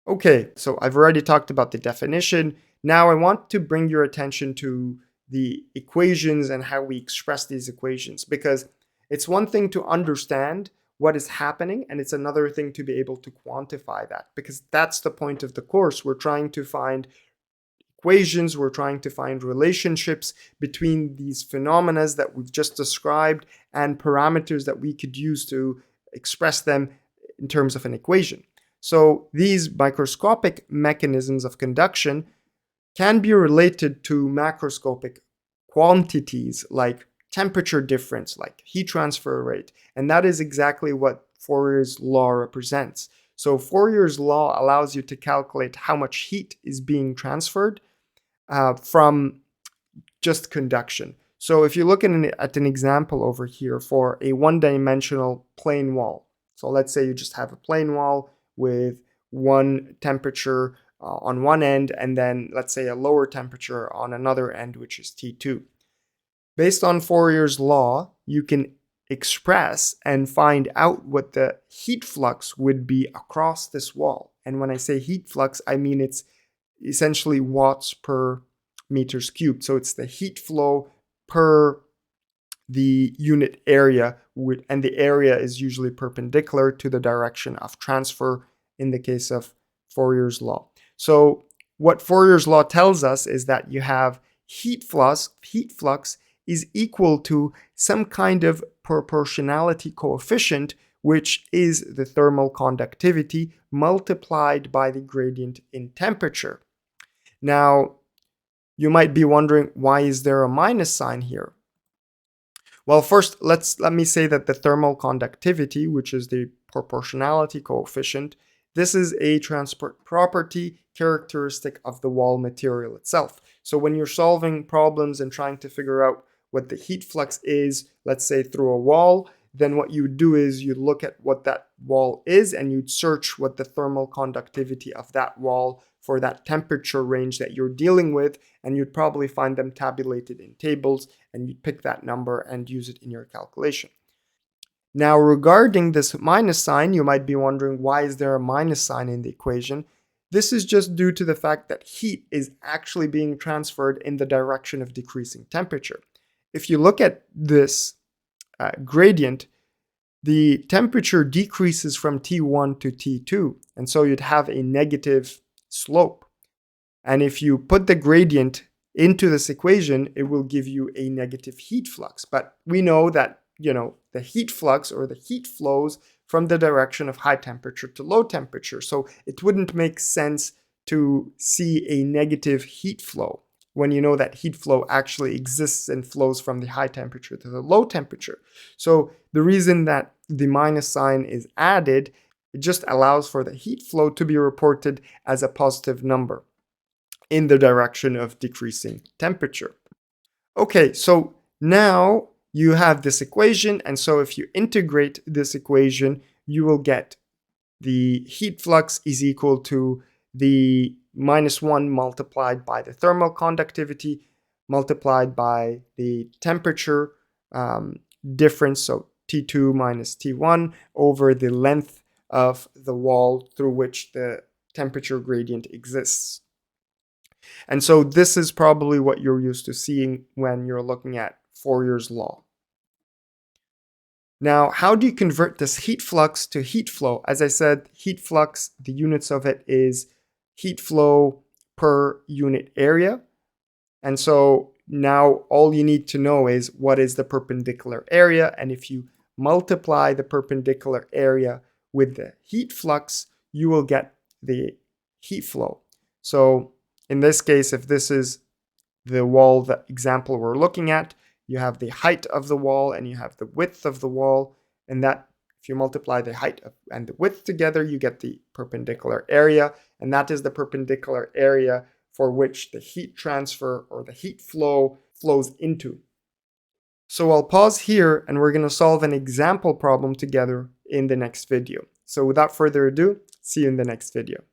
Okay, so I've already talked about the definition. Now I want to bring your attention to the equations and how we express these equations, because it's one thing to understand what is happening and it's another thing to be able to quantify that, because that's the point of the course. We're trying to find equations, we're trying to find relationships between these phenomena that we've just described and parameters that we could use to express them in terms of an equation. So these microscopic mechanisms of conduction can be related to macroscopic quantities like temperature difference, like heat transfer rate. And that is exactly what Fourier's law represents. So Fourier's law allows you to calculate how much heat is being transferred from just conduction. So if you look at an example over here for a one-dimensional plane wall. So let's say you just have a plane wall with one temperature on one end, and then let's say a lower temperature on another end, which is T2. Based on Fourier's law, you can express and find out what the heat flux would be across this wall. And when I say heat flux, I mean it's essentially watts per meters cubed. So it's the heat flow per the unit area, and the area is usually perpendicular to the direction of transfer in the case of Fourier's law. So what Fourier's law tells us is that you have heat flux is equal to some kind of proportionality coefficient, which is the thermal conductivity multiplied by the gradient in temperature. Now, you might be wondering, why is there a minus sign here? Well, first, let me say that the thermal conductivity, which is the proportionality coefficient, this is a transport property characteristic of the wall material itself. So when you're solving problems and trying to figure out what the heat flux is, let's say through a wall, then what you would do is you'd look at what that wall is and you'd search what the thermal conductivity of that wall for that temperature range that you're dealing with, and you'd probably find them tabulated in tables, and you'd pick that number and use it in your calculation. Now, regarding this minus sign, you might be wondering, why is there a minus sign in the equation? This is just due to the fact that heat is actually being transferred in the direction of decreasing temperature. If you look at this gradient, the temperature decreases from T1 to T2, and so you'd have a negative slope. And if you put the gradient into this equation, it will give you a negative heat flux. But we know that, the heat flux or the heat flows from the direction of high temperature to low temperature. So it wouldn't make sense to see a negative heat flow when you know that heat flow actually exists and flows from the high temperature to the low temperature. So the reason that the minus sign is added, it just allows for the heat flow to be reported as a positive number in the direction of decreasing temperature. Okay, so now you have this equation, and so if you integrate this equation, you will get the heat flux is equal to the -1 multiplied by the thermal conductivity multiplied by the temperature difference, so T2 minus T1 over the length of the wall through which the temperature gradient exists. And so this is probably what you're used to seeing when you're looking at Fourier's law. Now, how do you convert this heat flux to heat flow? As I said, heat flux, the units of it is heat flow per unit area. And so now all you need to know is what is the perpendicular area. And if you multiply the perpendicular area with the heat flux, you will get the heat flow. So in this case, if this is the wall, the example we're looking at, you have the height of the wall and you have the width of the wall, and that if you multiply the height and the width together, you get the perpendicular area, and that is the perpendicular area for which the heat transfer or the heat flow flows into. So I'll pause here and we're going to solve an example problem together in the next video. So without further ado, see you in the next video.